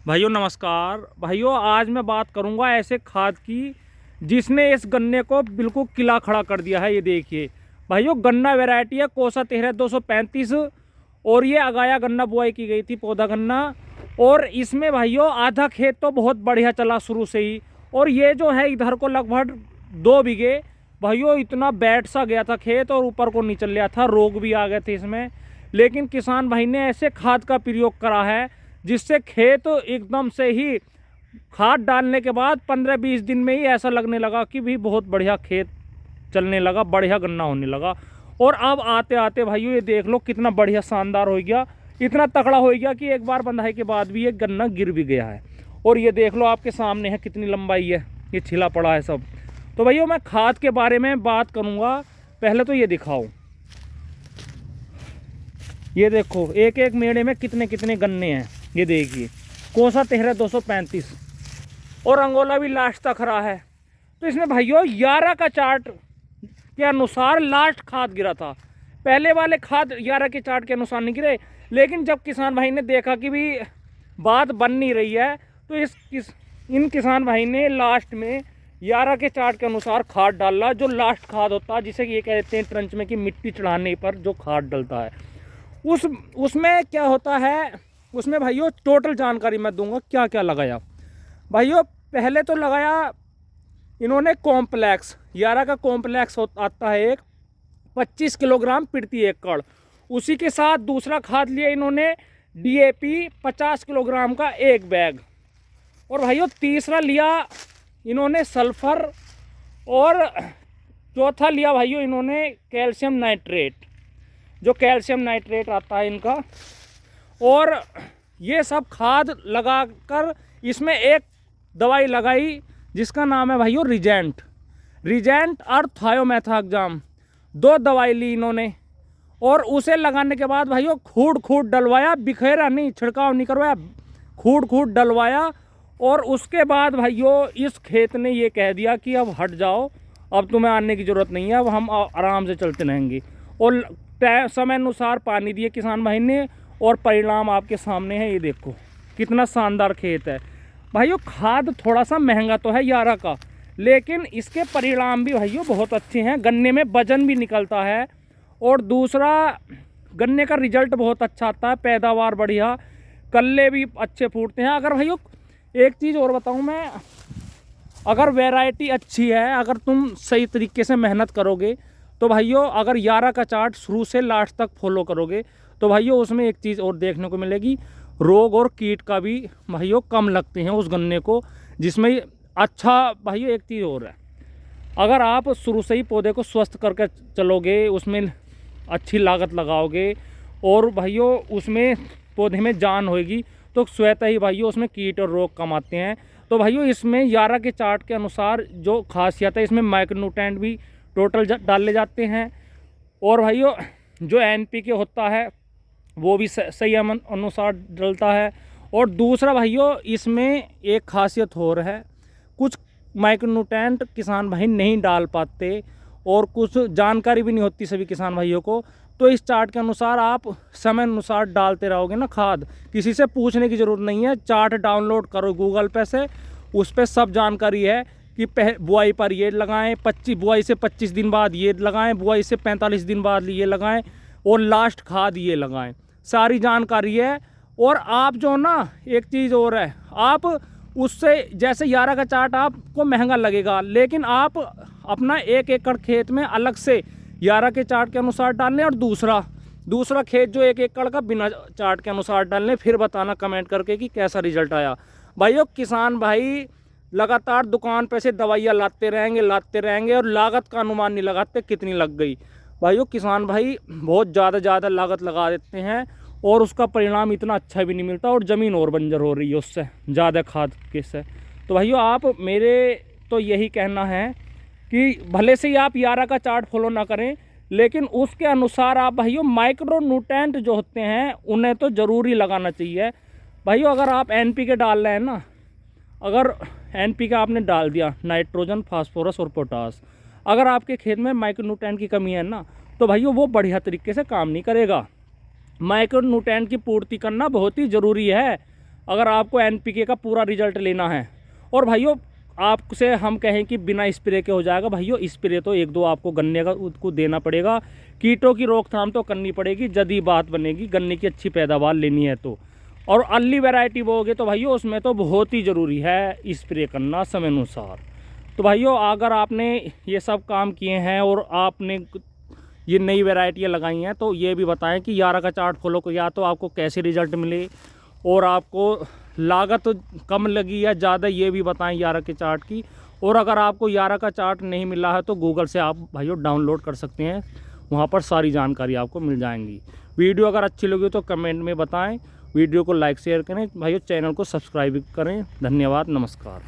भाइयों नमस्कार। भाइयों आज मैं बात करूंगा ऐसे खाद की जिसने इस गन्ने को बिल्कुल किला खड़ा कर दिया है। ये देखिए भाइयों, गन्ना वैरायटी है कोसा 13-235 और ये अगाया गन्ना बुआई की गई थी, पौधा गन्ना। और इसमें भाइयों आधा खेत तो बहुत बढ़िया चला शुरू से ही, और ये जो है इधर को लगभग 2 बीघे भाइयों इतना बैठ सा गया था खेत और ऊपर को निचल लिया था, रोग भी आ गए थे इसमें। लेकिन किसान भाई ने ऐसे खाद का प्रयोग करा है जिससे खेत एकदम से ही खाद डालने के बाद 15-20 दिन में ही ऐसा लगने लगा कि भी बहुत बढ़िया खेत चलने लगा, बढ़िया गन्ना होने लगा। और अब आते आते भाइयों ये देख लो कितना बढ़िया शानदार हो गया, इतना तकड़ा हो गया कि एक बार बंधाई के बाद भी ये गन्ना गिर भी गया है। और ये देख लो आपके सामने है कितनी लंबाई है, ये छिला पड़ा है सब। तो भैया मैं खाद के बारे में बात करूँगा। पहले तो ये दिखाओ, ये देखो एक एक मेड़े में कितने कितने गन्ने हैं। ये देखिए कोसा 13-235 और अंगोला भी लास्ट तक रहा है। तो इसमें भाइयों 11 का चार्ट के अनुसार लास्ट खाद गिरा था। पहले वाले खाद 11 के चार्ट के अनुसार नहीं गिरे, लेकिन जब किसान भाई ने देखा कि भी बात बन नहीं रही है तो इन किसान भाई ने लास्ट में 11 के चार्ट के अनुसार खाद डाला, जो लास्ट खाद होता है जिसे ये कहते हैं ट्रंच में कि मिट्टी चढ़ाने पर जो खाद डलता है उसमें क्या होता है। उसमें भाइयों टोटल जानकारी मैं दूंगा क्या क्या लगाया। भाइयों पहले तो लगाया इन्होंने कॉम्प्लेक्स, 11 का कॉम्प्लेक्स आता है एक 25 किलोग्राम प्रति एकड़। उसी के साथ दूसरा खाद लिया इन्होंने DAP 50 किलोग्राम का एक बैग। और भाइयों तीसरा लिया इन्होंने सल्फर, और चौथा लिया भाइयों इन्होंने कैल्शियम नाइट्रेट, जो कैल्शियम नाइट्रेट आता है इनका। और ये सब खाद लगाकर इसमें एक दवाई लगाई जिसका नाम है भाइयों रिजेंट और थायोमेथाक्साम। 2 दवाई ली इन्होंने और उसे लगाने के बाद भाइयों खूड डलवाया, बिखेरा नहीं, छिड़काव नहीं करवाया, खूड डलवाया। और उसके बाद भाइयों इस खेत ने ये कह दिया कि अब हट जाओ, अब तुम्हें आने की ज़रूरत नहीं है, अब हम आराम से चलते रहेंगे। और समय अनुसार पानी दिए किसान भाई ने और परिणाम आपके सामने है। ये देखो कितना शानदार खेत है। भाइयों खाद थोड़ा सा महंगा तो है 11 का, लेकिन इसके परिणाम भी भाइयों बहुत अच्छे हैं। गन्ने में वजन भी निकलता है और दूसरा गन्ने का रिजल्ट बहुत अच्छा आता है, पैदावार बढ़िया, कल्ले भी अच्छे फूटते हैं। अगर भाइयों एक चीज़ और बताऊं मैं, अगर वैरायटी अच्छी है, अगर तुम सही तरीके से मेहनत करोगे तो भाइयों अगर 11 का चार्ट शुरू से लास्ट तक फॉलो करोगे तो भाइयों उसमें एक चीज़ और देखने को मिलेगी, रोग और कीट का भी भाइयों कम लगते हैं उस गन्ने को, जिसमें अच्छा भाइयों एक चीज़ और है, अगर आप शुरू से ही पौधे को स्वस्थ करके चलोगे, उसमें अच्छी लागत लगाओगे और भाइयों उसमें पौधे में जान होगी तो स्वतः ही भाइयों उसमें कीट और रोग कम आते हैं। तो भाइयों इसमें 11 के चार्ट के अनुसार जो खासियत है, इसमें माइक्रोन्यूट्रेंट भी टोटल डाले जाते हैं। और भाइयों जो NPK होता है वो भी सही अनुसार डलता है। और दूसरा भाइयों इसमें एक खासियत और है, कुछ माइक्रोन्यूट्रेंट किसान भाई नहीं डाल पाते और कुछ जानकारी भी नहीं होती सभी किसान भाइयों को। तो इस चार्ट के अनुसार आप समय अनुसार डालते रहोगे ना खाद, किसी से पूछने की ज़रूरत नहीं है। चार्ट डाउनलोड करो गूगल पे से, उस पर सब जानकारी है कि बुआई पर ये लगाएं, बुआई से 25 दिन बाद ये लगाएं, बुआई से 45 दिन बाद ये लगाएं और लास्ट खाद ये लगाएं, सारी जानकारी है। और आप जो ना एक चीज़ और है, आप उससे जैसे 11 का चार्ट आपको महंगा लगेगा, लेकिन आप अपना 1 एकड़ खेत में अलग से 11 के चार्ट के अनुसार डाल लें और दूसरा खेत जो 1 एकड़ का बिना चार्ट के अनुसार डाल लें, फिर बताना कमेंट करके कि कैसा रिजल्ट आया। भाइयों किसान भाई लगातार दुकान पे से दवाइयाँ लाते रहेंगे और लागत का अनुमान नहीं लगाते कितनी लग गई। भाइयों किसान भाई बहुत ज़्यादा लागत लगा देते हैं और उसका परिणाम इतना अच्छा भी नहीं मिलता और ज़मीन और बंजर हो रही है उससे ज़्यादा खाद के से। तो भाइयों आप मेरे तो यही कहना है कि भले से ही आप 11 का चार्ट फॉलो ना करें, लेकिन उसके अनुसार आप भाइयों माइक्रोन्यूट्रेंट जो होते हैं उन्हें तो ज़रूर ही लगाना चाहिए। भाइयों अगर आप NPK डाल रहे हैं ना, अगर NPK आपने डाल दिया, नाइट्रोजन, फास्फोरस और पोटास, अगर आपके खेत में माइक्रोन्यूट्रेंट की कमी है ना, तो भाइयों वो बढ़िया तरीके से काम नहीं करेगा। माइक्रोन्यूट्रेंट की पूर्ति करना बहुत ही ज़रूरी है। अगर आपको NPK का पूरा रिजल्ट लेना है। और भाइयों आपसे हम कहें कि बिना स्प्रे के हो जाएगा, भाइयों स्प्रे तो 1-2 आपको गन्ने का उसको देना पड़ेगा। कीटों की रोकथाम तो करनी पड़ेगी, जदी बात बनेगी गन्ने की अच्छी पैदावार लेनी है तो। और अर्ली वैरायटी बोओगे तो भाइयों उसमें तो बहुत ही ज़रूरी है स्प्रे करना समय अनुसार। तो भाइयों अगर आपने ये सब काम किए हैं और आपने ये नई वैरायटियाँ लगाई हैं तो ये भी बताएं कि यारा का चार्ट फॉलो किया तो आपको कैसे रिजल्ट मिले और आपको लागत कम लगी या ज़्यादा, ये भी बताएं यारा के चार्ट की। और अगर आपको यारा का चार्ट नहीं मिला है तो गूगल से आप भाइयों डाउनलोड कर सकते हैं, वहाँ पर सारी जानकारी आपको मिल जाएंगी। वीडियो अगर अच्छी लगी तो कमेंट में बताएं, वीडियो को लाइक शेयर करें भाइयों, चैनल को सब्सक्राइब करें। धन्यवाद, नमस्कार।